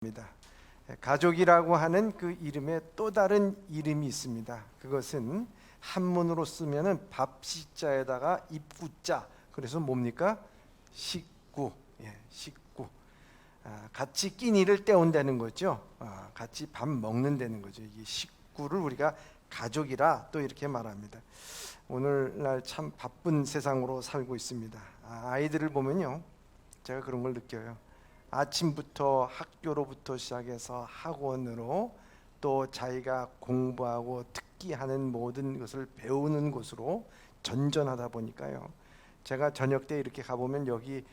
입니다. 가족이라고 하는 그 이름에 또 다른 이름이 있습니다. 그것은 한문으로 쓰면은 밥시자에다가 입구자. 그래서 뭡니까? 식구. 식구. 같이 끼니를 때운다는 거죠. 같이 밥 먹는다는 거죠. 이 식구를 우리가 가족이라 또 이렇게 말합니다. 오늘날 참 바쁜 세상으로 살고 있습니다. 아이들을 보면요, 제가 그런 걸 느껴요. 아침부터 학교로부터 시작해서 학원으로 또 자기가 공부하고 특기하는 모든 것을 배우는 곳으로 전전하다 보니까요, 제가 저녁 때 이렇게 가보면 여기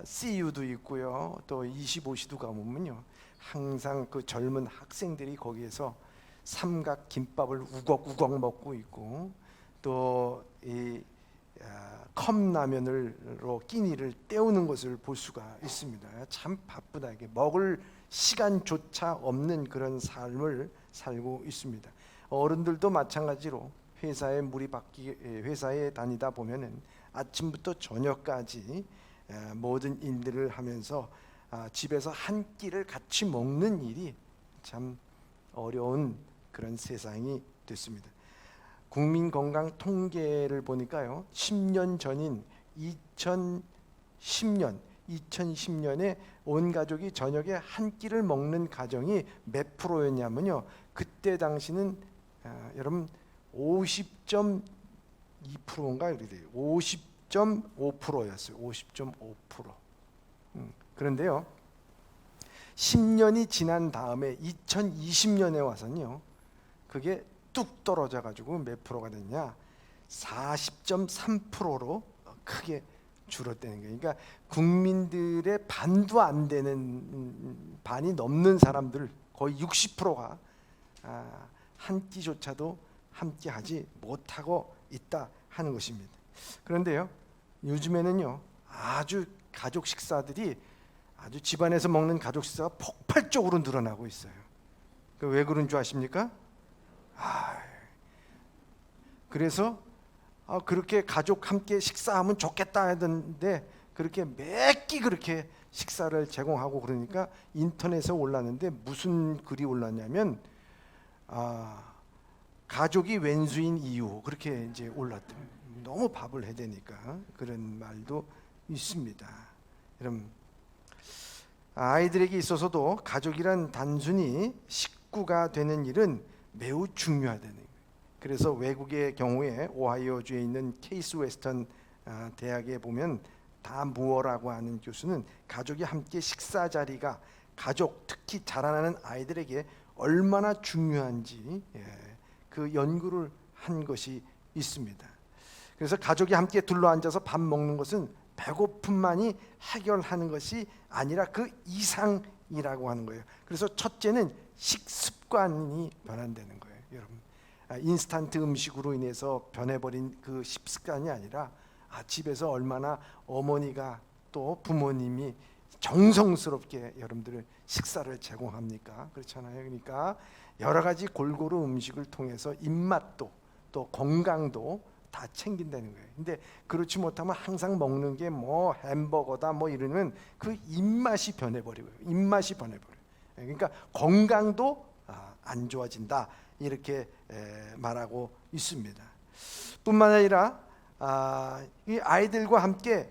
CU도 있고요, 또 25시도 가보면요, 항상 그 젊은 학생들이 거기에서 삼각 김밥을 우걱우걱 먹고 있고, 또 이 컵라면으로 끼니를 때우는 것을 볼 수가 있습니다. 참 바쁘다. 이게 먹을 시간조차 없는 그런 삶을 살고 있습니다. 어른들도 마찬가지로 회사에 다니다 보면은 아침부터 저녁까지 모든 일들을 하면서 집에서 한 끼를 같이 먹는 일이 참 어려운 그런 세상이 됐습니다. 국민 건강 통계를 보니까요, 10년 전인 2010년에 온 가족이 저녁에 한 끼를 먹는 가정이 몇 프로였냐면요, 그때 당시는 여러분 50.2%인가 이렇게 돼요. 50.5%였어요. 50.5%. 그런데요, 10년이 지난 다음에 2020년에 와서는요, 그게 뚝 떨어져 가지고 몇 프로가 됐냐? 40.3%로 크게 줄었다는 거예요. 그러니까 국민들의 반도 안 되는, 반이 넘는 사람들, 거의 60%가 한 끼조차도 함께 하지 못하고 있다 하는 것입니다. 그런데요, 요즘에는요, 아주 가족 식사들이, 아주 집안에서 먹는 가족 식사가 폭발적으로 늘어나고 있어요. 왜 그런 줄 아십니까? 그래서 그렇게 가족 함께 식사하면 좋겠다 하던데, 그렇게 매끼 그렇게 식사를 제공하고 그러니까 인터넷에 올랐는데, 무슨 글이 올랐냐면 가족이 왼수인 이유, 그렇게 이제 올랐대요. 너무 밥을 해대니까 그런 말도 있습니다. 여러분, 아이들에게 있어서도 가족이란 단순히 식구가 되는 일은 매우 중요하다는 거예요. 그래서 외국의 경우에 오하이오주에 있는 케이스 웨스턴 대학에 보면 다 무어라고 하는 교수는 가족이 함께 식사 자리가 가족, 특히 자라나는 아이들에게 얼마나 중요한지 그 연구를 한 것이 있습니다. 그래서 가족이 함께 둘러앉아서 밥 먹는 것은 배고픔만이 해결하는 것이 아니라 그 이상이라고 하는 거예요. 그래서 첫째는 식습관이 변한다는 거예요. 여러분, 인스턴트 음식으로 인해서 변해버린 그 식습관이 아니라 집에서 얼마나 어머니가 또 부모님이 정성스럽게 여러분들을 식사를 제공합니까? 그렇잖아요. 그러니까 여러 가지 골고루 음식을 통해서 입맛도 또 건강도 다 챙긴다는 거예요. 근데 그렇지 못하면 항상 먹는 게 뭐 햄버거다 뭐 이러면 그 입맛이 변해버리고요. 입맛이 변해버려요. 그러니까 건강도 안 좋아진다, 이렇게 말하고 있습니다. 뿐만 아니라 이 아이들과 함께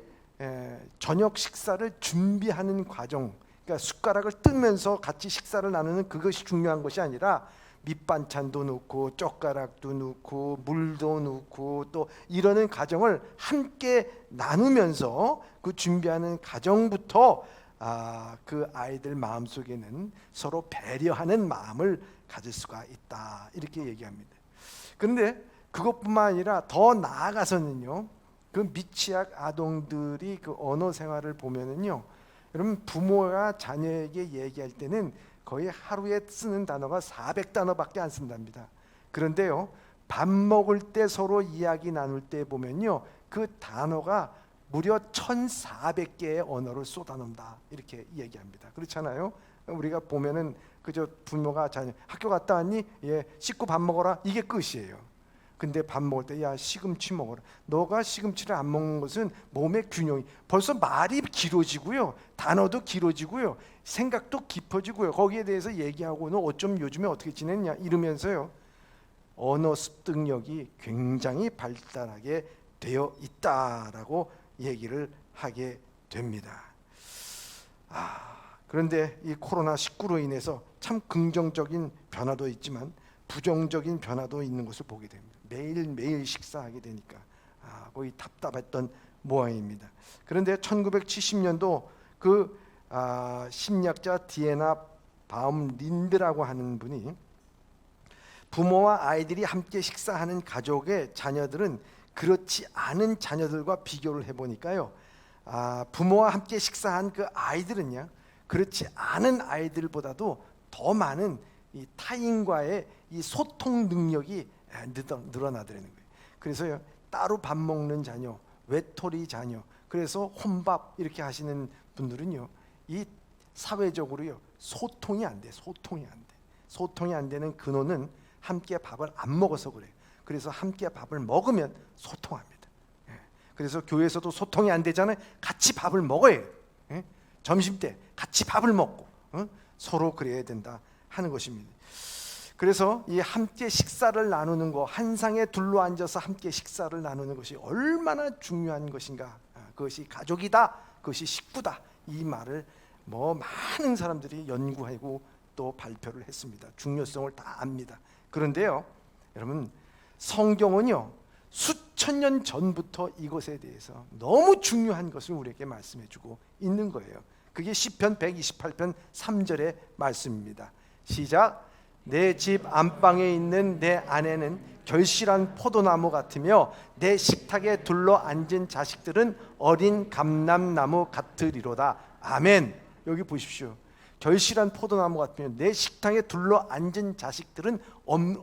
저녁 식사를 준비하는 과정, 그러니까 숟가락을 뜨면서 같이 식사를 나누는 그것이 중요한 것이 아니라 밑반찬도 넣고 젓가락도 넣고 물도 넣고 또 이러는 과정을 함께 나누면서 그 준비하는 과정부터 그 아이들 마음속에는 서로 배려하는 마음을 가질 수가 있다, 이렇게 얘기합니다. 그런데 그것뿐만 아니라 더 나아가서는요, 그 미취학 아동들이 그 언어 생활을 보면은요, 여러분, 부모가 자녀에게 얘기할 때는 거의 하루에 쓰는 단어가 400단어밖에 안 쓴답니다. 그런데요, 밥 먹을 때 서로 이야기 나눌 때 보면요, 그 단어가 무려 1400개의 언어를 쏟아놓는다, 이렇게 얘기합니다. 그렇잖아요. 우리가 보면은 그저 부모가 자녀 학교 갔다 왔니? 예, 씻고 밥 먹어라, 이게 끝이에요. 근데 밥 먹을 때 야 시금치 먹어라. 너가 시금치를 안 먹는 것은 몸의 균형이 벌써 말이 길어지고요. 단어도 길어지고요. 생각도 깊어지고요. 거기에 대해서 얘기하고는 어쩜 요즘에 어떻게 지냈냐 이러면서요. 언어 습득력이 굉장히 발달하게 되어 있다라고 얘기를 하게 됩니다. 그런데 이 코로나19로 인해서 참 긍정적인 변화도 있지만 부정적인 변화도 있는 것을 보게 됩니다. 매일매일 식사하게 되니까 거의 답답했던 모양입니다. 그런데 1970년도 그 심리학자 디애나 바움린드라고 하는 분이 부모와 아이들이 함께 식사하는 가족의 자녀들은 그렇지 않은 자녀들과 비교를 해보니까요, 부모와 함께 식사한 그 아이들은요, 그렇지 않은 아이들보다도 더 많은 이 타인과의 이 소통 능력이 늘어나더라는 거예요. 그래서요, 따로 밥 먹는 자녀, 외톨이 자녀, 그래서 혼밥 이렇게 하시는 분들은요, 이 사회적으로요 소통이 안 돼. 소통이 안 되는 근원은 함께 밥을 안 먹어서 그래요. 그래서 함께 밥을 먹으면 소통합니다. 그래서 교회에서도 소통이 안 되잖아요. 같이 밥을 먹어야 해요. 점심 때 같이 밥을 먹고 서로 그래야 된다 하는 것입니다. 그래서 이 함께 식사를 나누는 거, 한 상에 둘러 앉아서 함께 식사를 나누는 것이 얼마나 중요한 것인가. 그것이 가족이다, 그것이 식구다, 이 말을 많은 사람들이 연구하고 또 발표를 했습니다. 중요성을 다 압니다. 그런데요, 여러분, 성경은요 수천 년 전부터 이것에 대해서 너무 중요한 것을 우리에게 말씀해주고 있는 거예요. 그게 시편 128편 3절의 말씀입니다. 시작. 내 집 안방에 있는 내 아내는 결실한 포도나무 같으며 내 식탁에 둘러 앉은 자식들은 어린 감람나무 같으리로다. 아멘. 여기 보십시오. 결실한 포도나무 같으며 내 식탁에 둘러 앉은 자식들은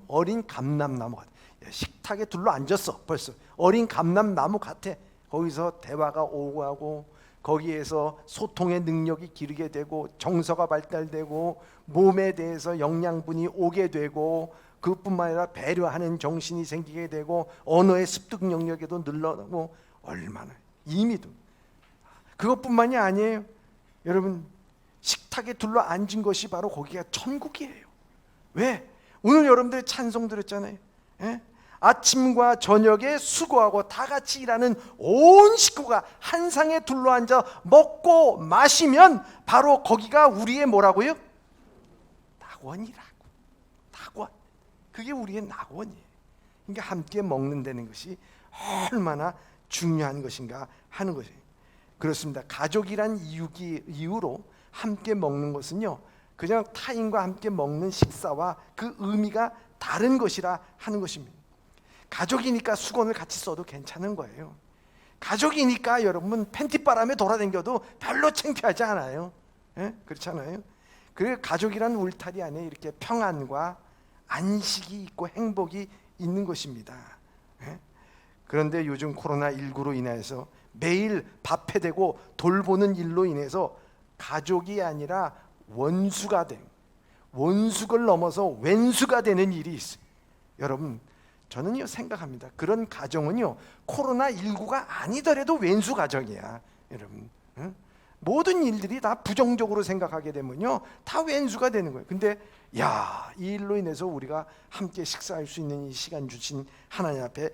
어린 감람나무 같아. 식탁에 둘러 앉았어. 벌써 어린 감람나무 같아. 거기서 대화가 오고 하고 거기에서 소통의 능력이 기르게 되고 정서가 발달되고 몸에 대해서 영양분이 오게 되고 그뿐만 아니라 배려하는 정신이 생기게 되고 언어의 습득 영역에도 늘어나고 얼마나 이미도 그것뿐만이 아니에요. 여러분, 식탁에 둘러 앉은 것이 바로 거기가 천국이에요. 왜? 오늘 여러분들 찬송 들었잖아요. 아침과 저녁에 수고하고 다 같이 일하는 온 식구가 한 상에 둘러앉아 먹고 마시면 바로 거기가 우리의 뭐라고요? 낙원이라고. 낙원. 그게 우리의 낙원이에요. 그러니까 함께 먹는다는 것이 얼마나 중요한 것인가 하는 것이에요. 그렇습니다. 가족이란 이유로 함께 먹는 것은요, 그냥 타인과 함께 먹는 식사와 그 의미가 다른 것이라 하는 것입니다. 가족이니까 수건을 같이 써도 괜찮은 거예요. 가족이니까 여러분 팬티바람에 돌아다녀도 별로 창피하지 않아요. 그렇잖아요. 그 가족이란 울타리 안에 이렇게 평안과 안식이 있고 행복이 있는 것입니다. 그런데 요즘 코로나19로 인해서 매일 밥해대고 돌보는 일로 인해서 가족이 아니라 원수가 된, 원수를 넘어서 왼수가 되는 일이 있어요. 여러분, 저는요 생각합니다. 그런 가정은요 코로나19가 아니더라도 왼수 가정이야. 여러분, 모든 일들이 다 부정적으로 생각하게 되면요 다 왼수가 되는 거예요. 근데 이 일로 인해서 우리가 함께 식사할 수 있는 이 시간 주신 하나님 앞에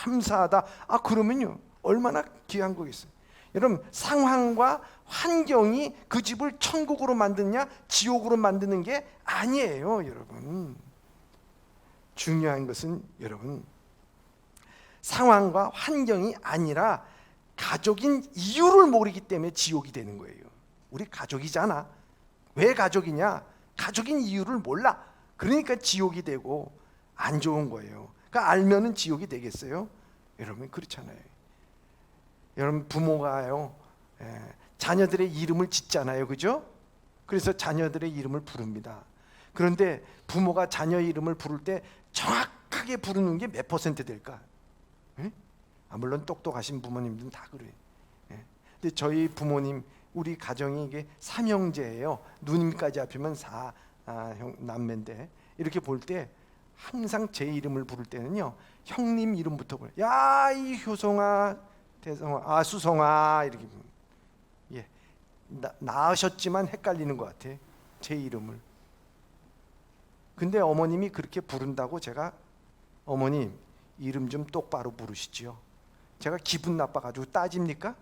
감사하다. 그러면요 얼마나 귀한 거겠어요. 여러분, 상황과 환경이 그 집을 천국으로 만드냐 지옥으로 만드는 게 아니에요. 여러분, 중요한 것은 여러분 상황과 환경이 아니라 가족인 이유를 모르기 때문에 지옥이 되는 거예요. 우리 가족이잖아. 왜 가족이냐? 가족인 이유를 몰라. 그러니까 지옥이 되고 안 좋은 거예요. 그러니까 알면은 지옥이 되겠어요? 여러분, 그렇잖아요. 여러분, 부모가요 자녀들의 이름을 짓잖아요. 그죠? 그래서 자녀들의 이름을 부릅니다. 그런데 부모가 자녀 이름을 부를 때 정확하게 부르는 게 몇 퍼센트 될까? 물론 똑똑하신 부모님들은 다 그래요. 근데 저희 부모님, 우리 가정이 이게 삼형제예요. 누님까지 합치면 4 남매인데 이렇게 볼 때 항상 제 이름을 부를 때는요, 형님 이름부터 불러요. 야, 이 효성아, 대성아, 수성아 이렇게. 예, 낳으셨지만 헷갈리는 것 같아, 제 이름을. 근데 어머님이 그렇게 부른다고 제가 어머님 이름 좀 똑바로 부르시지요. 제가 기분 나빠가지고 따집니까?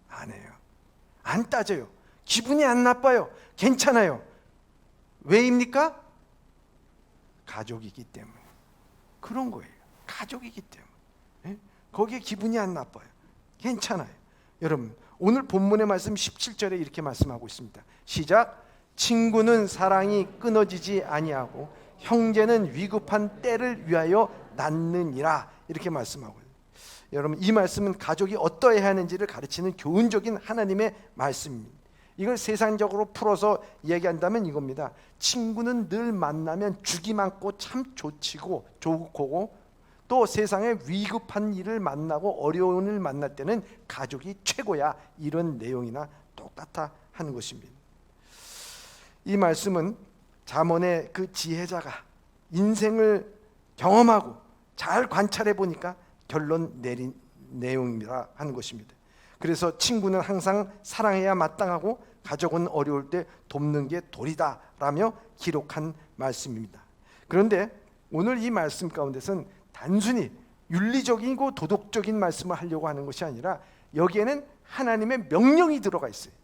안 해요. 안 따져요. 기분이 안 나빠요. 괜찮아요. 왜입니까? 가족이기 때문에. 그런 거예요. 가족이기 때문에. 예? 거기에 기분이 안 나빠요. 괜찮아요. 여러분, 오늘 본문의 말씀 17절에 이렇게 말씀하고 있습니다. 시작. 친구는 사랑이 끊어지지 아니하고 형제는 위급한 때를 위하여 낳느니라. 이렇게 말씀하고 있어요. 여러분, 이 말씀은 가족이 어떠해야 하는지를 가르치는 교훈적인 하나님의 말씀입니다. 이걸 세상적으로 풀어서 얘기한다면 이겁니다. 친구는 늘 만나면 죽이 많고 참 좋고 또 세상에 위급한 일을 만나고 어려운 일을 만날 때는 가족이 최고야. 이런 내용이나 똑같아 하는 것입니다. 이 말씀은 잠언의 그 지혜자가 인생을 경험하고 잘 관찰해 보니까 결론 내린 내용이라 하는 것입니다. 그래서 친구는 항상 사랑해야 마땅하고 가족은 어려울 때 돕는 게 도리다 라며 기록한 말씀입니다. 그런데 오늘 이 말씀 가운데서는 단순히 윤리적이고 도덕적인 말씀을 하려고 하는 것이 아니라 여기에는 하나님의 명령이 들어가 있어요.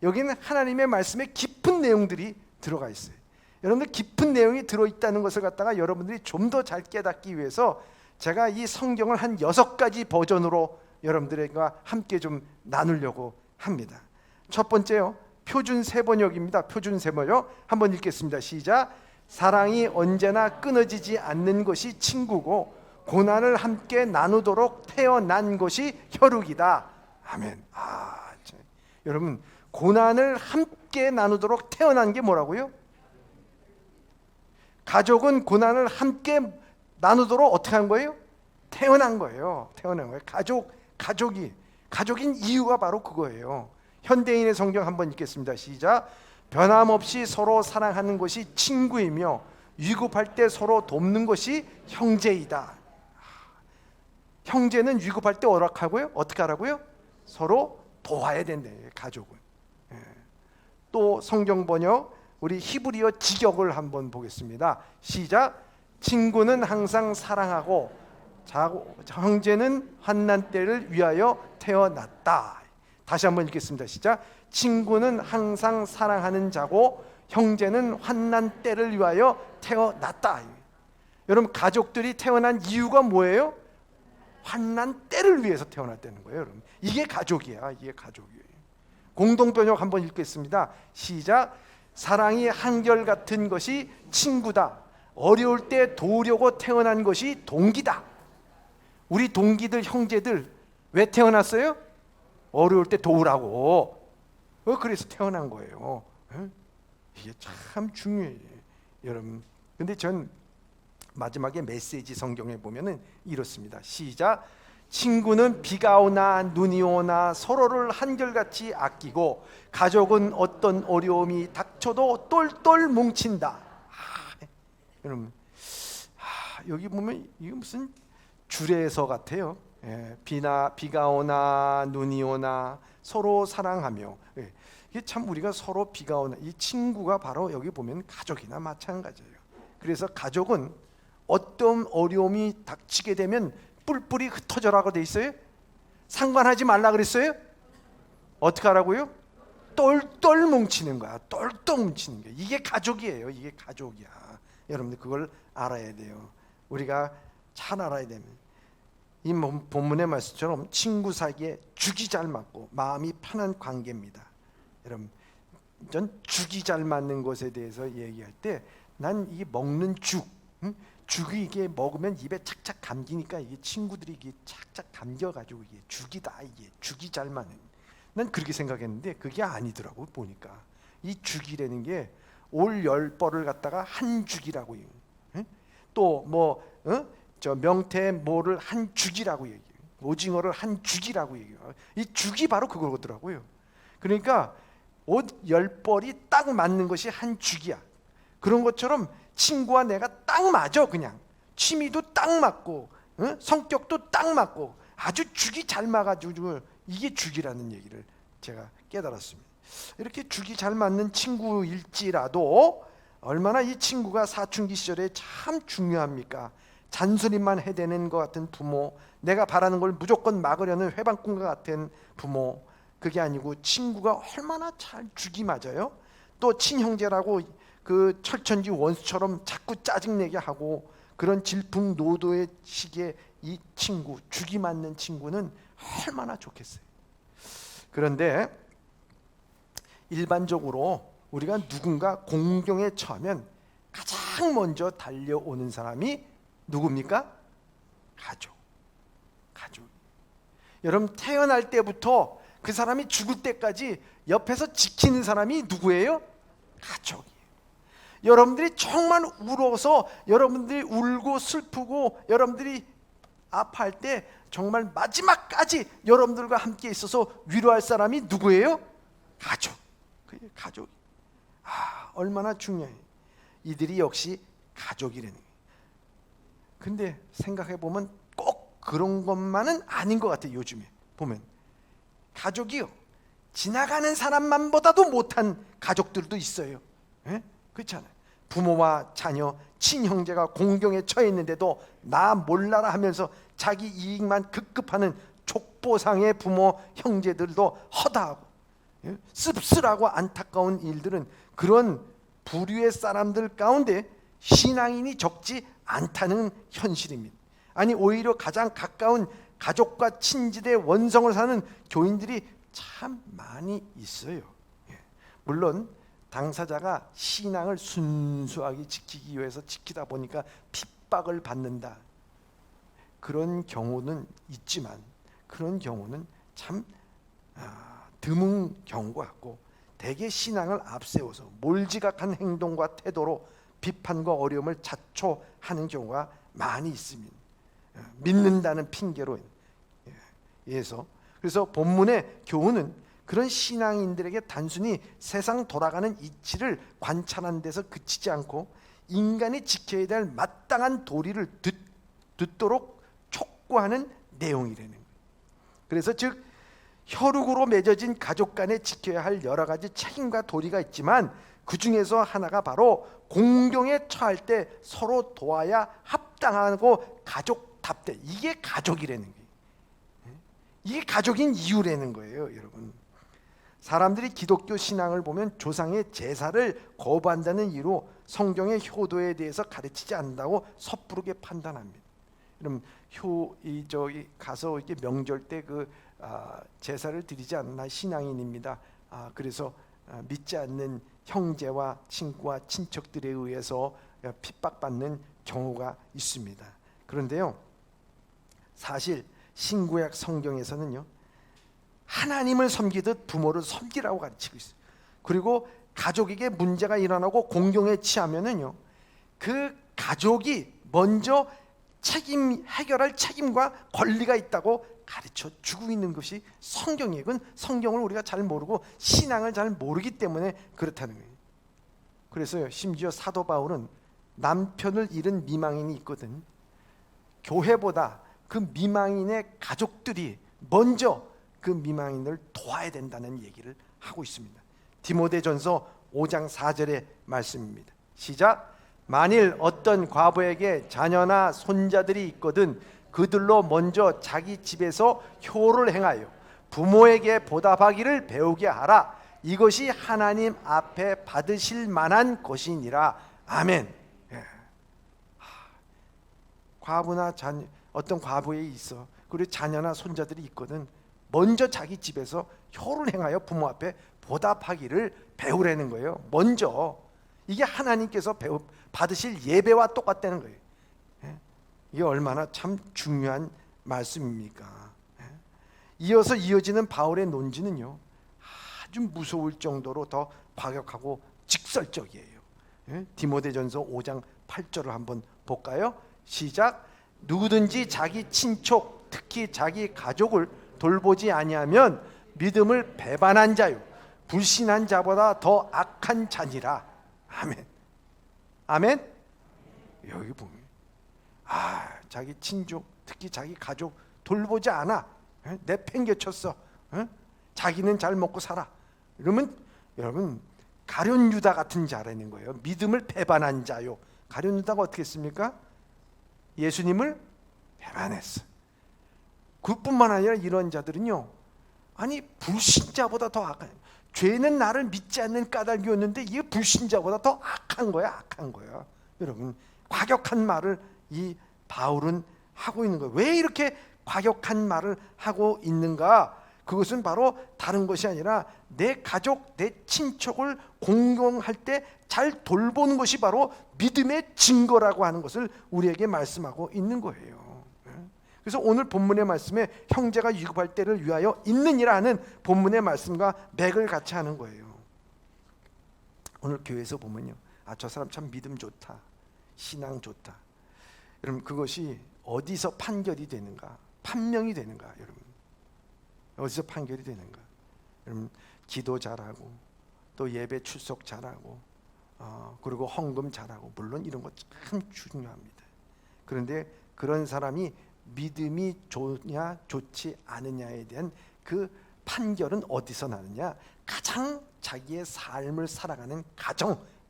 여기는 하나님의 말씀에 깊은 내용들이 들어가 있어요. 여러분들, 깊은 내용이 들어있다는 것을 갖다가 여러분들이 좀 더 잘 깨닫기 위해서 제가 이 성경을 한 6가지 버전으로 여러분들과 함께 좀 나누려고 합니다. 첫 번째요, 표준 세번역입니다. 표준 세번역 한번 읽겠습니다. 시작. 사랑이 언제나 끊어지지 않는 것이 친구고 고난을 함께 나누도록 태어난 것이 혈육이다. 아멘. 여러분, 고난을 함께 나누도록 태어난 게 뭐라고요? 가족은 고난을 함께 나누도록 어떻게 한 거예요? 태어난 거예요. 태어난 거예요. 가족인 이유가 바로 그거예요. 현대인의 성경 한번 읽겠습니다. 시작. 변함없이 서로 사랑하는 것이 친구이며 위급할 때 서로 돕는 것이 형제이다. 형제는 위급할 때 어떻게 하라고요? 서로 도와야 된대, 가족은. 또 성경 번역 우리 히브리어 직역을 한번 보겠습니다. 시작. 친구는 항상 사랑하고 형제는 환난 때를 위하여 태어났다. 다시 한번 읽겠습니다. 시작. 친구는 항상 사랑하는 자고 형제는 환난 때를 위하여 태어났다. 여러분, 가족들이 태어난 이유가 뭐예요? 환난 때를 위해서 태어났다는 거예요. 여러분, 이게 가족이야. 이게 가족이에요. 공동번역 한번 읽겠습니다. 시작. 사랑이 한결같은 것이 친구다. 어려울 때 도우려고 태어난 것이 동기다. 우리 동기들, 형제들 왜 태어났어요? 어려울 때 도우라고. 그래서 태어난 거예요. 이게 참 중요해요, 여러분. 근데 전 마지막에 메시지 성경에 보면은 이렇습니다. 시작. 친구는 비가 오나 눈이 오나 서로를 한결같이 아끼고 가족은 어떤 어려움이 닥쳐도 똘똘 뭉친다. 여러분, 여기 보면 이게 무슨 주례서 같아요. 비가 오나 눈이 오나 서로 사랑하며. 이게 참 우리가 서로 비가 오나, 이 친구가 바로 여기 보면 가족이나 마찬가지예요. 그래서 가족은 어떤 어려움이 닥치게 되면 뿔뿔이 흩어져라고 돼 있어요. 상관하지 말라 그랬어요. 어떻게 하라고요? 똘똘 뭉치는 거야. 똘똘 뭉치는 거야. 이게 가족이에요. 이게 가족이야. 여러분들 그걸 알아야 돼요. 우리가 잘 알아야 되면 이 본문의 말씀처럼 친구 사이에 죽이 잘 맞고 마음이 편한 관계입니다. 여러분, 전 죽이 잘 맞는 것에 대해서 얘기할 때 난 이 먹는 죽이 이게 먹으면 입에 착착 감기니까 이게 친구들이 이게 착착 감겨가지고 이게 죽이다, 이게 죽이 잘 맞는. 난 그렇게 생각했는데 그게 아니더라고. 보니까 이 죽이라는 게 올 10벌을 갖다가 한 죽이라고 해요. 또 저 명태 뭐를 한 죽이라고 얘기해요. 오징어를 한 죽이라고 얘기해요. 이 죽이 바로 그거더라고요. 그러니까 옷 10벌이 딱 맞는 것이 한 죽이야. 그런 것처럼 친구와 내가 딱 맞아. 그냥 취미도 딱 맞고, 성격도 딱 맞고, 아주 죽이 잘 맞아가지고 이게 죽이라는 얘기를 제가 깨달았습니다. 이렇게 죽이 잘 맞는 친구일지라도 얼마나 이 친구가 사춘기 시절에 참 중요합니까? 잔소리만 해대는 것 같은 부모, 내가 바라는 걸 무조건 막으려는 회방꾼과 같은 부모, 그게 아니고 친구가 얼마나 잘 죽이 맞아요. 또 친형제라고 그 철천지 원수처럼 자꾸 짜증내게 하고, 그런 질풍노도의 시기에 이 친구, 죽이 맞는 친구는 얼마나 좋겠어요. 그런데 일반적으로 우리가 누군가 공경에 처하면 가장 먼저 달려오는 사람이 누굽니까? 가족. 여러분, 태어날 때부터 그 사람이 죽을 때까지 옆에서 지키는 사람이 누구예요? 가족이에요. 여러분들이 정말 울어서, 여러분들이 울고 슬프고 여러분들이 아파할 때 정말 마지막까지 여러분들과 함께 있어서 위로할 사람이 누구예요? 가족. 가족. 얼마나 중요해요. 이들이 역시 가족이라는 거예요. 근데 생각해 보면 꼭 그런 것만은 아닌 것 같아요. 요즘에 보면 가족이요, 지나가는 사람만보다도 못한 가족들도 있어요. 그렇잖아요. 부모와 자녀, 친형제가 공경에 처해 있는데도 나 몰라라 하면서 자기 이익만 급급하는 족보상의 부모 형제들도 허다하고 씁쓸하고 안타까운 일들은 그런 부류의 사람들 가운데 신앙인이 적지 않다는 현실입니다. 아니, 오히려 가장 가까운 가족과 친지대 원성을 사는 교인들이 참 많이 있어요. 물론 당사자가 신앙을 순수하게 지키기 위해서 지키다 보니까 핍박을 받는다, 그런 경우는 있지만 그런 경우는 참 드문 경우 같고, 대개 신앙을 앞세워서 몰지각한 행동과 태도로 비판과 어려움을 자초하는 경우가 많이 있습니다. 믿는다는 핑계로 해서. 그래서 본문의 교훈은 그런 신앙인들에게 단순히 세상 돌아가는 이치를 관찰하는 데서 그치지 않고 인간이 지켜야 될 마땅한 도리를 듣도록 촉구하는 내용이라는 거예요. 그래서 즉, 혈육으로 맺어진 가족 간에 지켜야 할 여러 가지 책임과 도리가 있지만 그 중에서 하나가 바로 공경에 처할 때 서로 도와야 합당하고 가족답대. 이게 가족이라는 거예요. 이게 가족인 이유라는 거예요, 여러분. 사람들이 기독교 신앙을 보면 조상의 제사를 거부한다는 이유로 성경의 효도에 대해서 가르치지 않는다고 섣부르게 판단합니다. 그럼 저기 가서 이렇게 명절 때 제사를 드리지 않나 신앙인입니다. 그래서 믿지 않는 형제와 친구와 친척들에 의해서 핍박받는 경우가 있습니다. 그런데요, 사실 신구약 성경에서는요, 하나님을 섬기듯 부모를 섬기라고 가르치고 있어요. 그리고 가족에게 문제가 일어나고 공경에 취하면은요, 그 가족이 먼저 해결할 책임과 권리가 있다고 가르쳐 주고 있는 것이 성경이에요. 그건 성경을 우리가 잘 모르고 신앙을 잘 모르기 때문에 그렇다는 거예요. 그래서요, 심지어 사도 바울은 남편을 잃은 미망인이 있거든. 교회보다 그 미망인의 가족들이 먼저 그 미망인을 도와야 된다는 얘기를 하고 있습니다. 디모데전서 5장 4절의 말씀입니다. 시작. 만일 어떤 과부에게 자녀나 손자들이 있거든 그들로 먼저 자기 집에서 효를 행하여 부모에게 보답하기를 배우게 하라. 이것이 하나님 앞에 받으실 만한 것이니라. 아멘. 과부나 어떤 과부에 있어, 그리고 자녀나 손자들이 있거든, 먼저 자기 집에서 효를 행하여 부모 앞에 보답하기를 배우라는 거예요. 먼저. 이게 하나님께서 받으실 예배와 똑같다는 거예요. 이게 얼마나 참 중요한 말씀입니까? 이어서 이어지는 바울의 논지는요, 아주 무서울 정도로 더 과격하고 직설적이에요. 디모데전서 5장 8절을 한번 볼까요? 시작. 누구든지 자기 친족, 특히 자기 가족을 돌보지 아니하면 믿음을 배반한 자요 불신한 자보다 더 악한 자니라. 아멘. 아멘. 여기 보면 자기 친족, 특히 자기 가족 돌보지 않아. 내팽개쳤어. 자기는 잘 먹고 살아. 이러면 여러분 가룟 유다 같은 자라는 거예요. 믿음을 배반한 자요. 가룟 유다가 어떻게 했습니까? 예수님을 배반했어. 그뿐만 아니라 이런 자들은요, 아니 불신자보다 더 악한, 죄는 나를 믿지 않는 까닭이었는데 이게 불신자보다 더 악한 거야. 악한 거야. 여러분 과격한 말을 이 바울은 하고 있는 거예요. 왜 이렇게 과격한 말을 하고 있는가? 그것은 바로 다른 것이 아니라 내 가족, 내 친척을 공경할 때 잘 돌보는 것이 바로 믿음의 증거라고 하는 것을 우리에게 말씀하고 있는 거예요. 그래서 오늘 본문의 말씀에 형제가 위급할 때를 위하여 있느니라 하는 본문의 말씀과 맥을 같이 하는 거예요. 오늘 교회에서 보면요, 저 사람 참 믿음 좋다, 신앙 좋다. 여러분 그것이 어디서 판결이 되는가? 판명이 되는가? 여러분 어디서 판결이 되는가? 여러분 기도 잘하고 또 예배 출석 잘하고 그리고 헌금 잘하고, 물론 이런 것 참 중요합니다. 그런데 그런 사람이 믿음이 좋냐 좋지 않느냐에 대한 그 판결은 어디서 나느냐? 가장 자기의 삶을 살아가는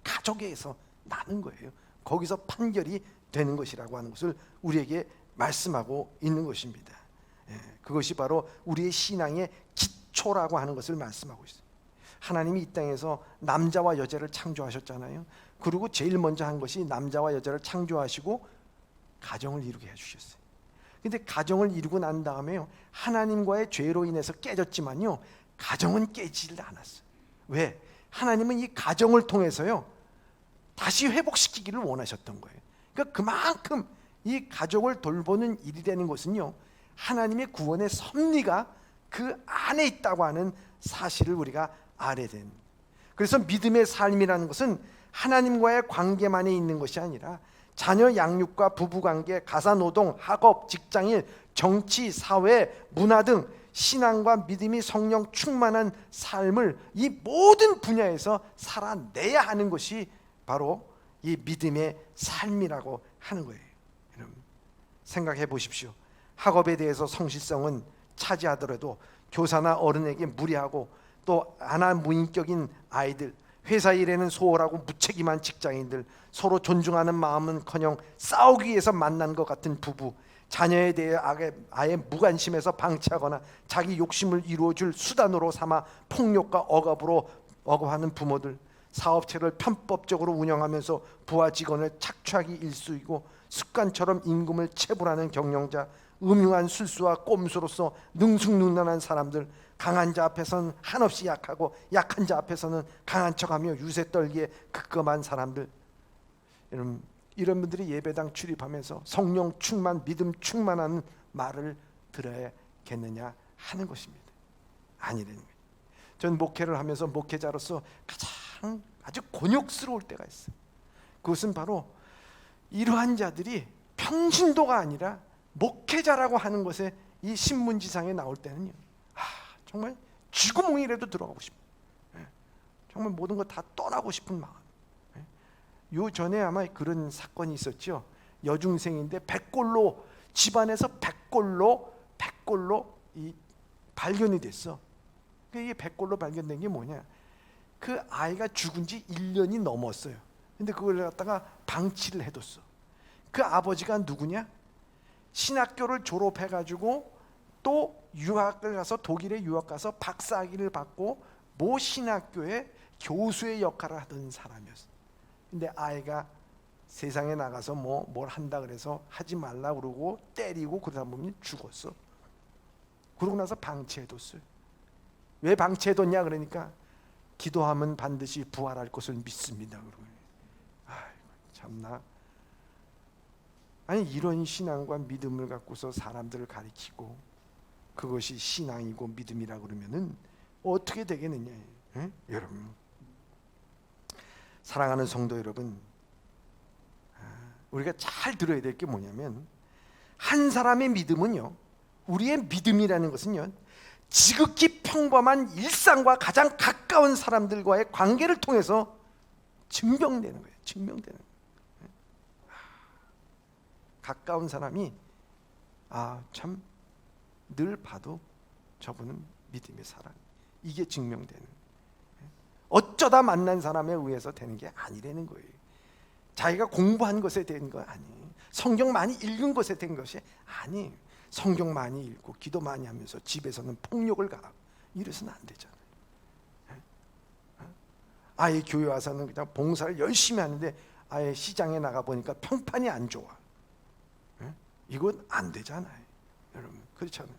가족에서 나는 거예요. 거기서 판결이 되는 것이라고 하는 것을 우리에게 말씀하고 있는 것입니다. 그것이 바로 우리의 신앙의 기초라고 하는 것을 말씀하고 있어요. 하나님이 이 땅에서 남자와 여자를 창조하셨잖아요. 그리고 제일 먼저 한 것이 남자와 여자를 창조하시고 가정을 이루게 해주셨어요. 근데 가정을 이루고 난 다음에요, 하나님과의 죄로 인해서 깨졌지만요, 가정은 깨지질 않았어요. 왜? 하나님은 이 가정을 통해서요 다시 회복시키기를 원하셨던 거예요. 그러니까 그만큼 이 가족을 돌보는 일이 되는 것은요, 하나님의 구원의 섭리가 그 안에 있다고 하는 사실을 우리가 알아야 됩니다. 그래서 믿음의 삶이라는 것은 하나님과의 관계만에 있는 것이 아니라 자녀 양육과 부부관계, 가사노동, 학업, 직장일, 정치, 사회, 문화 등 신앙과 믿음이 성령 충만한 삶을 이 모든 분야에서 살아내야 하는 것이 바로 이 믿음의 삶이라고 하는 거예요. 여러분 생각해 보십시오. 학업에 대해서 성실성은 차지하더라도 교사나 어른에게 무례하고 또 아나무인격인 아이들, 회사 일에는 소홀하고 무책임한 직장인들, 서로 존중하는 마음은커녕 싸우기 위해서 만난 것 같은 부부, 자녀에 대해 아예 무관심해서 방치하거나 자기 욕심을 이루어줄 수단으로 삼아 폭력과 억압으로 억압하는 부모들, 사업체를 편법적으로 운영하면서 부하 직원을 착취하기 일쑤이고 습관처럼 임금을 체불하는 경영자, 음흉한 술수와 꼼수로서 능숙능란한 사람들, 강한 자 앞에서는 한없이 약하고 약한 자 앞에서는 강한 척하며 유세 떨기에 급급한 사람들, 이런 분들이 예배당 출입하면서 성령 충만, 믿음 충만한 말을 들어야겠느냐 하는 것입니다. 아니라는 거예요. 전 목회를 하면서 목회자로서 가장 아주 곤욕스러울 때가 있어요. 그것은 바로 이러한 자들이 평신도가 아니라 목회자라고 하는 것에 이 신문지상에 나올 때는요, 정말 쥐구멍이라도 들어가고 싶어요. 정말 모든 거 다 떠나고 싶은 마음. 요 전에 아마 그런 사건이 있었죠. 여중생인데 백골로, 집안에서 백골로 이 발견이 됐어. 이게 백골로 발견된 게 뭐냐? 그 아이가 죽은 지 1년이 넘었어요. 근데 그걸 갖다가 방치를 해뒀어. 그 아버지가 누구냐? 신학교를 졸업해가지고 또 유학을 가서, 독일에 유학 가서 박사학위를 받고 모 신학교의 교수의 역할을 하던 사람이었어. 근데 아이가 세상에 나가서 뭘 한다 그래서 하지 말라 그러고 때리고 그러다 보면 죽었어. 그러고 나서 방치해뒀어요. 왜 방치해뒀냐 그러니까 기도하면 반드시 부활할 것을 믿습니다. 그러고 참나. 아니 이런 신앙과 믿음을 갖고서 사람들을 가리키고 그것이 신앙이고 믿음이라 그러면은 어떻게 되겠느냐. 여러분 사랑하는 성도 여러분, 우리가 잘 들어야 될 게 뭐냐면, 한 사람의 믿음은요, 우리의 믿음이라는 것은요, 지극히 평범한 일상과 가장 가까운 사람들과의 관계를 통해서 증명되는 거예요. 증명되는 거예요. 가까운 사람이 참 늘 봐도 저분은 믿음의 사람, 이게 증명되는, 어쩌다 만난 사람에 의해서 되는 게 아니라는 거예요. 자기가 공부한 것에 된 거 아니에요. 성경 많이 읽은 것에 된 것이 아니에요. 성경 많이 읽고 기도 많이 하면서 집에서는 폭력을 가하고 이래서는 안 되잖아요. 아예 교회 와서는 그냥 봉사를 열심히 하는데 아예 시장에 나가 보니까 평판이 안 좋아. 이건 안 되잖아요, 여러분. 그렇잖아요.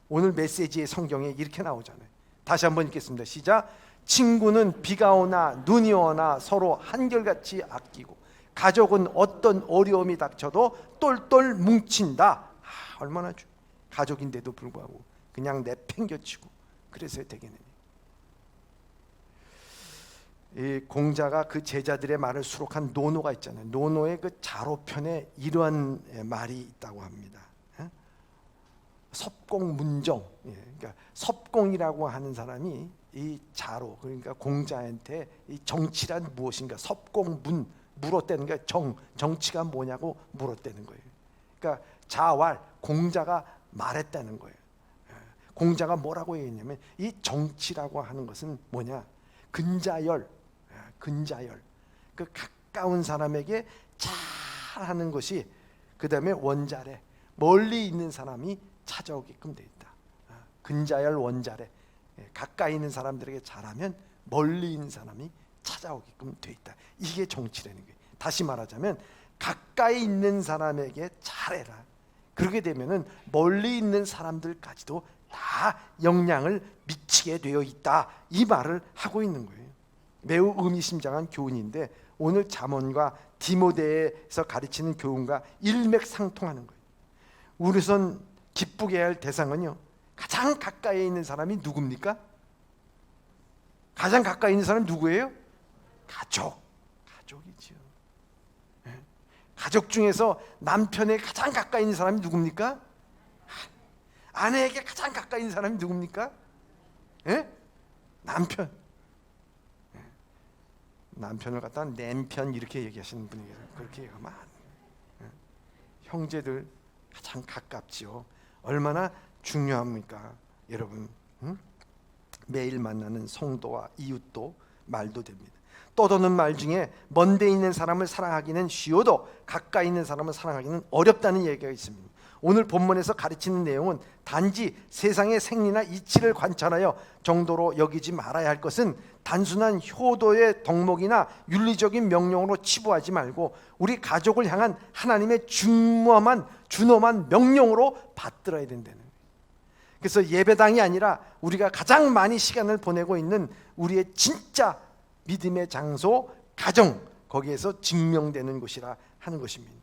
오늘 메시지의 성경에 이렇게 나오잖아요. 다시 한번 읽겠습니다. 시작. 친구는 비가 오나 눈이 오나 서로 한결같이 아끼고, 가족은 어떤 어려움이 닥쳐도 똘똘 뭉친다. 얼마나 가족인데도 불구하고 그냥 내팽겨치고 그래서야 되겠느냐. 이 공자가 그 제자들의 말을 수록한 논어가 있잖아요. 논어의 그 자로편에 이러한 말이 있다고 합니다. 섭공문정. 그러니까 섭공이라고 하는 사람이 이 자로, 그러니까 공자한테 이 정치란 무엇인가, 섭공문, 물었다는 게 정치가 뭐냐고 물었다는 거예요. 그러니까 자왈, 공자가 말했다는 거예요. 공자가 뭐라고 얘기했냐면 이 정치라고 하는 것은 뭐냐, 근자열, 그 가까운 사람에게 잘하는 것이, 그 다음에 원자래, 멀리 있는 사람이 찾아오게끔 돼 있다. 근자열 원자래, 가까이 있는 사람들에게 잘하면 멀리 있는 사람이 찾아오게끔 돼 있다. 이게 정치라는 거예요. 다시 말하자면 가까이 있는 사람에게 잘해라. 그렇게 되면은 멀리 있는 사람들까지도 다 영향을 미치게 되어 있다, 이 말을 하고 있는 거예요. 매우 의미심장한 교훈인데 오늘 잠언과 디모데에서 가르치는 교훈과 일맥상통하는 거예요. 우선 기쁘게 할 대상은요, 가장 가까이 있는 사람이 누굽니까? 가장 가까이 있는 사람이 누구예요? 가족이지요. 가족 중에서 남편에 가장 가까이 있는 사람이 누굽니까? 아내에게 가장 가까이 있는 사람이 누굽니까? 남편. 남편을 갖다 남편 이렇게 얘기하시는 분이 계세요. 그렇게 얘기하면 안 돼요. 형제들 가장 가깝지요. 얼마나 중요합니까, 여러분? 매일 만나는 성도와 이웃도 말도 됩니다. 떠도는 말 중에 먼데 있는 사람을 사랑하기는 쉬워도 가까이 있는 사람을 사랑하기는 어렵다는 얘기가 있습니다. 오늘 본문에서 가르치는 내용은 단지 세상의 생리나 이치를 관찰하여 정도로 여기지 말아야 할 것은 단순한 효도의 덕목이나 윤리적인 명령으로 치부하지 말고 우리 가족을 향한 하나님의 준엄한 명령으로 받들어야 된다는 거예요. 그래서 예배당이 아니라 우리가 가장 많이 시간을 보내고 있는 우리의 진짜 믿음의 장소, 가정, 거기에서 증명되는 곳이라 하는 것입니다.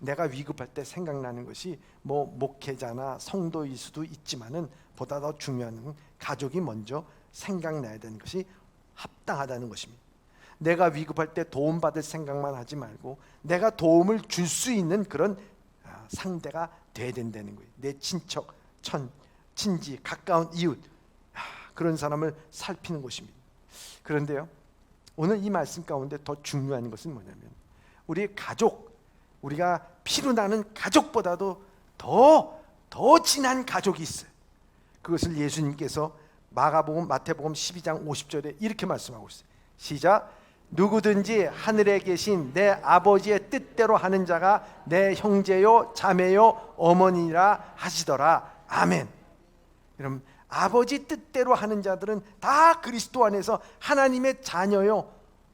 내가 위급할 때 생각나는 것이 뭐 목회자나 성도일 수도 있지만은 보다 더 중요한 건 가족이 먼저 생각나야 되는 것이 합당하다는 것입니다. 내가 위급할 때 도움받을 생각만 하지 말고 내가 도움을 줄 수 있는 그런 상대가 돼야 된다는 거예요. 내 친척, 친지, 가까운 이웃, 그런 사람을 살피는 것입니다. 그런데요, 오늘 이 말씀 가운데 더 중요한 것은 뭐냐면 우리 가족, 우리가 피로 나는 가족보다도 더 진한 가족이 있어요. 그것을 예수님께서 마태복음 12장 50절에 이렇게 말씀하고 있어요. 시작. 누구든지 하늘에 계신 내 아버지의 뜻대로 하는 자가 내 형제요 자매요 어머니라 하시더라. 아멘. 여러분, 아버지 뜻대로 하는 자들은 다 그리스도 안에서 하나님의 자녀요,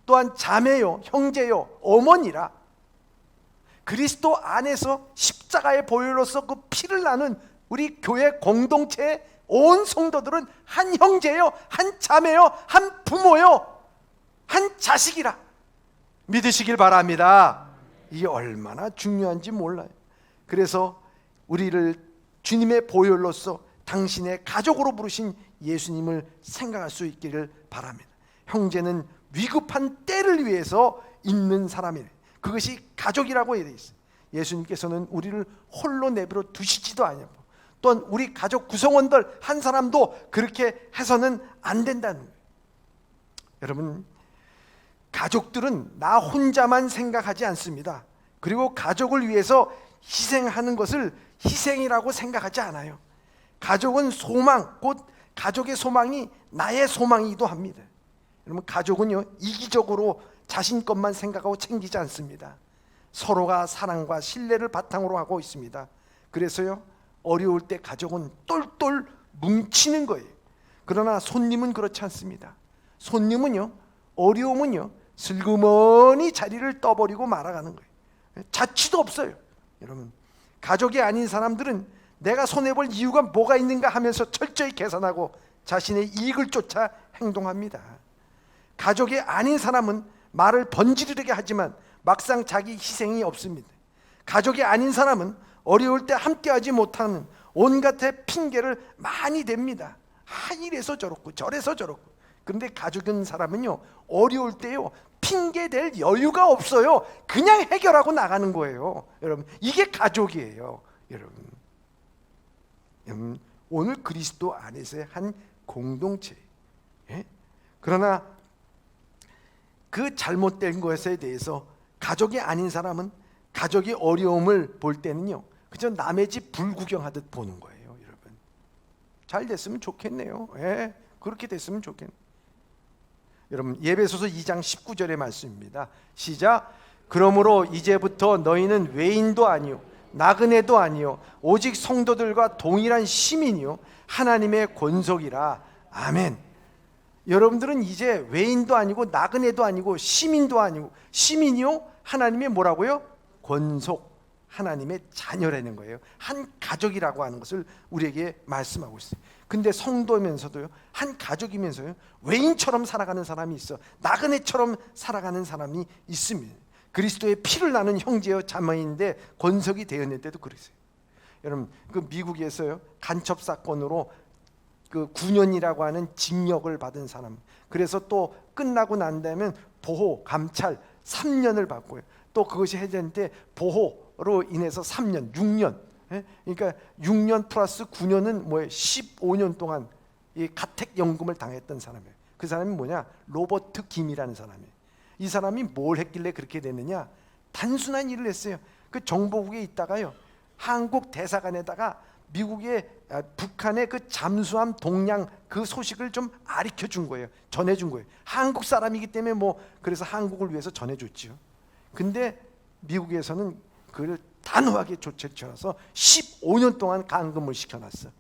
또한 자매요, 형제요, 어머니라. 그리스도 안에서 십자가의 보혈로서 그 피를 나눈 우리 교회 공동체의 온 성도들은 한 형제요, 한 자매요, 한 부모요, 한 자식이라 믿으시길 바랍니다. 이게 얼마나 중요한지 몰라요. 그래서 우리를 주님의 보혈로서 당신의 가족으로 부르신 예수님을 생각할 수 있기를 바랍니다. 형제는 위급한 때를 위해서 있는 사람이래. 그것이 가족이라고 되어 있어요. 예수님께서는 우리를 홀로 내버려 두시지도 않냐고, 또한 우리 가족 구성원들 한 사람도 그렇게 해서는 안 된다는 거예요. 여러분, 가족들은 나 혼자만 생각하지 않습니다. 그리고 가족을 위해서 희생하는 것을 희생이라고 생각하지 않아요. 가족은 소망, 곧 가족의 소망이 나의 소망이기도 합니다. 여러분, 가족은요, 이기적으로 자신 것만 생각하고 챙기지 않습니다. 서로가 사랑과 신뢰를 바탕으로 하고 있습니다. 그래서요, 어려울 때 가족은 똘똘 뭉치는 거예요. 그러나 손님은 그렇지 않습니다. 손님은요, 어려움은요, 슬그머니 자리를 떠버리고 말아가는 거예요. 자취도 없어요. 여러분, 가족이 아닌 사람들은 내가 손해볼 이유가 뭐가 있는가 하면서 철저히 계산하고 자신의 이익을 쫓아 행동합니다. 가족이 아닌 사람은 말을 번지르르게 하지만 막상 자기 희생이 없습니다. 가족이 아닌 사람은 어려울 때 함께하지 못하는 온갖의 핑계를 많이 댑니다. 이래서 저렇고 저래서 저렇고. 그런데 가족인 사람은요, 어려울 때요, 핑계 댈 여유가 없어요. 그냥 해결하고 나가는 거예요. 여러분, 이게 가족이에요. 여러분, 오늘 그리스도 안에서의 한 공동체. 예? 그러나 그 잘못된 것에 대해서 가족이 아닌 사람은 가족이 어려움을 볼 때는요, 그저 남의 집 불구경하듯 보는 거예요. 여러분, 잘 됐으면 좋겠네요. 예, 그렇게 됐으면 좋겠네요. 여러분, 예배소서 2장 19절의 말씀입니다. 시작. 그러므로 이제부터 너희는 외인도 아니요 나그네도 아니요 오직 성도들과 동일한 시민이요 하나님의 권속이라. 아멘. 여러분들은 이제 외인도 아니고 나그네도 아니고 시민도 아니고 시민이요 하나님의 뭐라고요? 권속, 하나님의 자녀라는 거예요. 한 가족이라고 하는 것을 우리에게 말씀하고 있어요. 근데 성도면서도요, 한 가족이면서요, 외인처럼 살아가는 사람이 있어. 나그네처럼 살아가는 사람이 있습니다. 그리스도의 피를 나는 형제여 자매인데 권속이 되었는데도 그랬어요. 여러분, 그 미국에서요, 간첩 사건으로 그 9년이라고 하는 징역을 받은 사람, 그래서 또 끝나고 난 다음에 보호, 감찰 3년을 받고요. 또 그것이 해제되는데 보호로 인해서 3년, 6년. 그러니까 6년 플러스 9년은 뭐예요? 15년 동안 이 가택연금을 당했던 사람이에요. 그 사람이 뭐냐? 로버트 김이라는 사람이에요. 이 사람이 뭘 했길래 그렇게 됐느냐? 단순한 일을 했어요. 그 정보국에 있다가요, 한국 대사관에다가 미국의 북한의 그 잠수함 동량 그 소식을 좀 알려 준 거예요. 전해 준 거예요. 한국 사람이기 때문에 뭐 그래서 한국을 위해서 전해 줬지요. 근데 미국에서는 그를 단호하게 조치를 취해서 15년 동안 감금을 시켜놨어.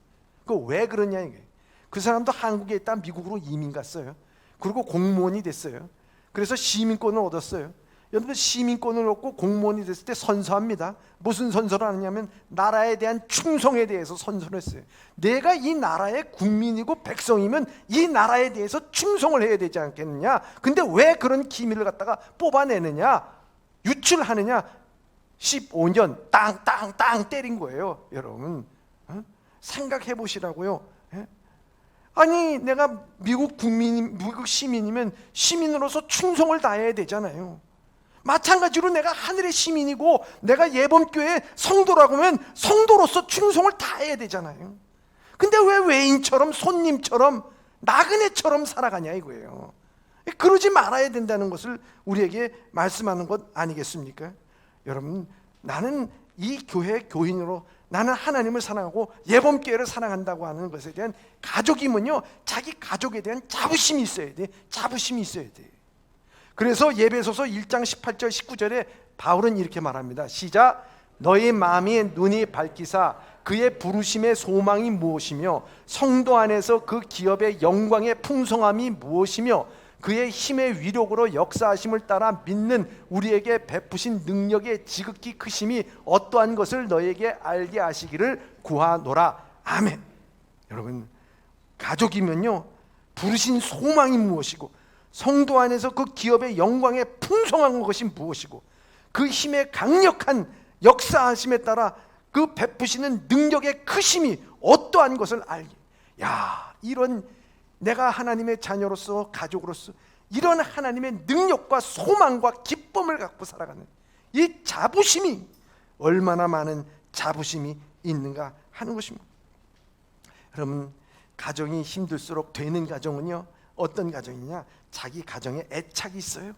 그 왜 그러냐 이게. 그 사람도 한국에 있다 미국으로 이민 갔어요. 그리고 공무원이 됐어요. 그래서 시민권을 얻었어요. 여러분, 시민권을 얻고 공무원이 됐을 때 선서합니다. 무슨 선서를 하느냐면 나라에 대한 충성에 대해서 선서를 했어요. 내가 이 나라의 국민이고 백성이면 이 나라에 대해서 충성을 해야 되지 않겠느냐. 근데 왜 그런 기밀을 갖다가 뽑아내느냐, 유출하느냐. 15년 땅 때린 거예요. 여러분, 생각해 보시라고요. 아니, 내가 미국 국민, 미국 시민이면 시민으로서 충성을 다해야 되잖아요. 마찬가지로 내가 하늘의 시민이고 내가 예범교회 성도라고 하면 성도로서 충성을 다해야 되잖아요. 근데 왜 외인처럼 손님처럼 나그네처럼 살아가냐 이거예요. 그러지 말아야 된다는 것을 우리에게 말씀하는 것 아니겠습니까? 여러분, 나는 이 교회 교인으로 나는 하나님을 사랑하고 예범교회를 사랑한다고 하는 것에 대한 가족이면요, 자기 가족에 대한 자부심이 있어야 돼. 자부심이 있어야 돼. 그래서 예배소서 1장 18절 19절에 바울은 이렇게 말합니다. 시작. 너희 마음이 눈이 밝히사 그의 부르심의 소망이 무엇이며 성도 안에서 그 기업의 영광의 풍성함이 무엇이며 그의 힘의 위력으로 역사하심을 따라 믿는 우리에게 베푸신 능력의 지극히 크심이 어떠한 것을 너에게 알게 하시기를 구하노라. 아멘. 여러분, 가족이면요, 부르신 소망이 무엇이고 성도 안에서 그 기업의 영광의 풍성한 것이 무엇이고 그 힘의 강력한 역사하심에 따라 그 베푸시는 능력의 크심이 어떠한 것을 알게. 야, 이런 내가 하나님의 자녀로서 가족으로서 이런 하나님의 능력과 소망과 기쁨을 갖고 살아가는 이 자부심이 얼마나 많은 자부심이 있는가 하는 것입니다. 여러분, 가정이 힘들수록 되는 가정은요, 어떤 가정이냐? 자기 가정에 애착이 있어요.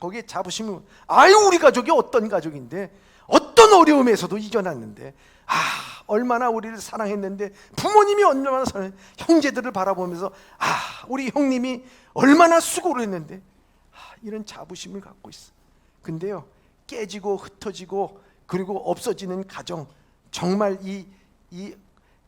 거기에 자부심이, 아유 우리 가족이 어떤 가족인데, 어떤 어려움에서도 이겨났는데, 얼마나 우리를 사랑했는데, 부모님이 얼마나 사랑해, 형제들을 바라보면서 우리 형님이 얼마나 수고를 했는데, 이런 자부심을 갖고 있어. 근데요, 깨지고 흩어지고 그리고 없어지는 가정, 정말 이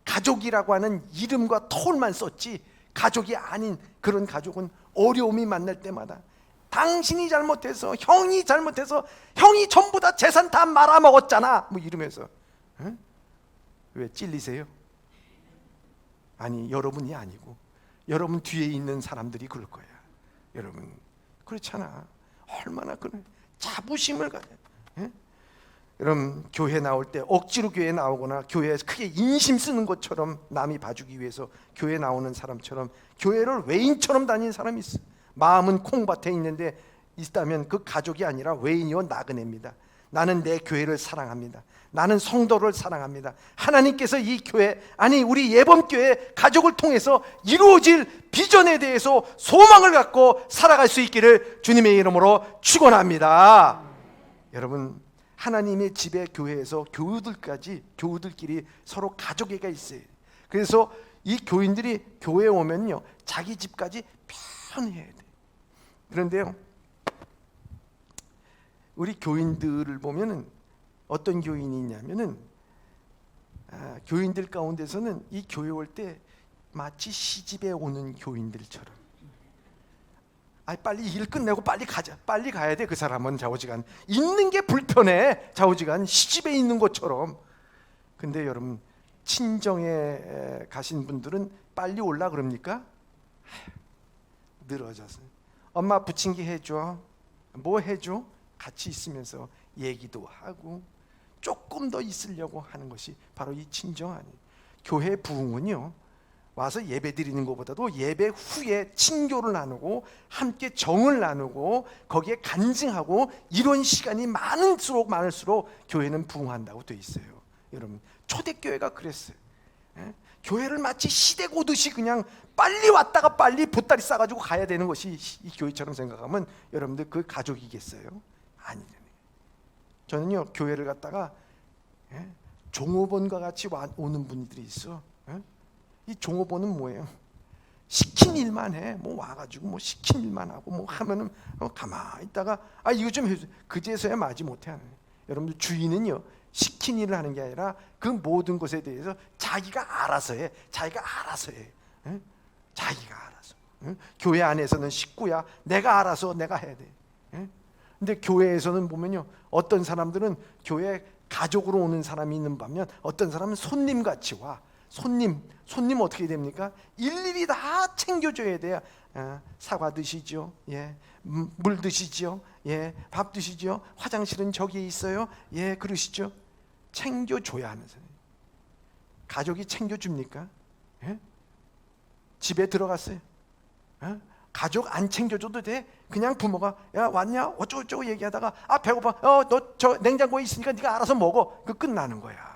가족이라고 하는 이름과 톨만 썼지 가족이 아닌 그런 가족은 어려움이 만날 때마다 당신이 잘못해서, 형이 잘못해서, 형이 전부 다 재산 다 말아먹었잖아 뭐 이러면서, 응? 왜 찔리세요? 아니, 여러분이 아니고 여러분 뒤에 있는 사람들이 그럴 거야. 여러분 그렇잖아. 얼마나 그런 자부심을 가져. 예? 여러분 교회 나올 때 억지로 교회 나오거나 교회에서 크게 인심 쓰는 것처럼 남이 봐주기 위해서 교회 나오는 사람처럼 교회를 외인처럼 다니는 사람이 있어. 마음은 콩밭에 있는데 있다면 그 가족이 아니라 외인이요 나그네입니다. 나는 내 교회를 사랑합니다. 나는 성도를 사랑합니다. 하나님께서 이 교회, 아니 우리 예범교회 가족을 통해서 이루어질 비전에 대해서 소망을 갖고 살아갈 수 있기를 주님의 이름으로 축원합니다. 여러분, 하나님의 집에, 교회에서 교우들끼리 서로 가족애가 있어요. 그래서 이 교인들이 교회에 오면요, 자기 집까지 편해야 돼. 그런데요, 우리 교인들을 보면은 어떤 교인이 있냐면은, 교인들 가운데서는 이 교회 올 때 마치 시집에 오는 교인들처럼, 빨리 일 끝내고 빨리 가자, 빨리 가야 돼. 그 사람은 좌우지간 있는 게 불편해, 좌우지간 시집에 있는 것처럼. 근데 여러분, 친정에 가신 분들은 빨리 올라 그럽니까? 늘어져서 엄마 부침개 해줘, 뭐 해줘, 같이 있으면서 얘기도 하고 조금 더 있으려고 하는 것이 바로 이 친정 아니에요. 교회 부흥은요, 와서 예배 드리는 것보다도 예배 후에 친교를 나누고 함께 정을 나누고 거기에 간증하고 이런 시간이 많을수록 교회는 부흥한다고 돼 있어요. 여러분, 초대교회가 그랬어요. 교회를 마치 시댁 오듯이 그냥 빨리 왔다가 빨리 보따리 싸가지고 가야 되는 것이 이 교회처럼 생각하면 여러분들 그 가족이겠어요? 아니잖아요. 저는요, 교회를 갔다가 종업원과 같이 오는 분들이 있어. 이 종업원은 뭐예요? 시킨 일만 해. 뭐 와가지고 뭐 시킨 일만 하고 뭐 하면은 가만히 있다가 이거 좀 해줘. 그제서야 마지 못해 하는. 여러분들, 주인은요, 시킨 일을 하는 게 아니라 그 모든 것에 대해서 자기가 알아서 해. 자기가 알아서 해. 자기가 알아서. 교회 안에서는 식구야. 내가 알아서 내가 해야 돼. 근데 교회에서는 보면요, 어떤 사람들은 교회 가족으로 오는 사람이 있는 반면 어떤 사람은 손님같이 와. 손님 어떻게 됩니까? 일일이 다 챙겨줘야 돼요. 사과 드시죠? 예. 물 드시죠? 예. 밥 드시죠? 화장실은 저기에 있어요? 예. 그러시죠? 챙겨줘야 하는 사람. 가족이 챙겨줍니까? 예? 집에 들어갔어요. 가족 안 챙겨줘도 돼. 그냥 부모가 야 왔냐? 어쩌고저쩌고 얘기하다가 배고파. 너 저 냉장고에 있으니까 네가 알아서 먹어. 그 끝나는 거야.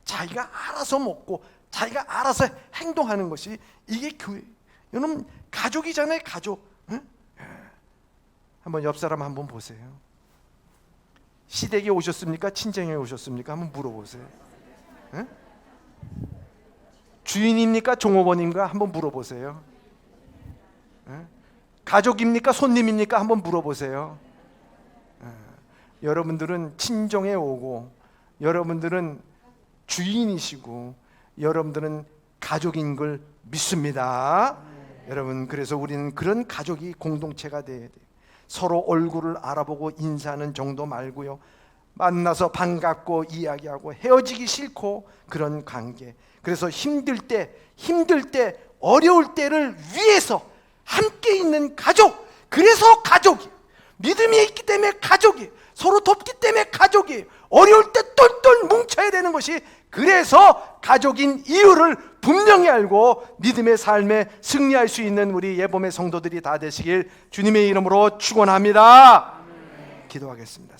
자기가 알아서 먹고 자기가 알아서 행동하는 것이 이게 교회. 여러분, 가족이잖아요, 가족. 한번 옆 사람 한번 보세요. 시댁에 오셨습니까? 친정에 오셨습니까? 한번 물어보세요. 주인입니까? 종업원인가? 한번 물어보세요. 가족입니까? 손님입니까? 한번 물어보세요. 여러분들은 친정에 오고, 여러분들은 주인이시고, 여러분들은 가족인 걸 믿습니다. 여러분, 그래서 우리는 그런 가족이 공동체가 돼야 돼요. 서로 얼굴을 알아보고 인사하는 정도 말고요, 만나서 반갑고 이야기하고 헤어지기 싫고 그런 관계. 그래서 힘들 때 어려울 때를 위해서 함께 있는 가족. 그래서 가족이, 믿음이 있기 때문에 가족이, 서로 돕기 때문에 가족이, 어려울 때 똘똘 뭉쳐야 되는 것이, 그래서 가족인 이유를 분명히 알고 믿음의 삶에 승리할 수 있는 우리 예범의 성도들이 다 되시길 주님의 이름으로 축원합니다. 기도하겠습니다.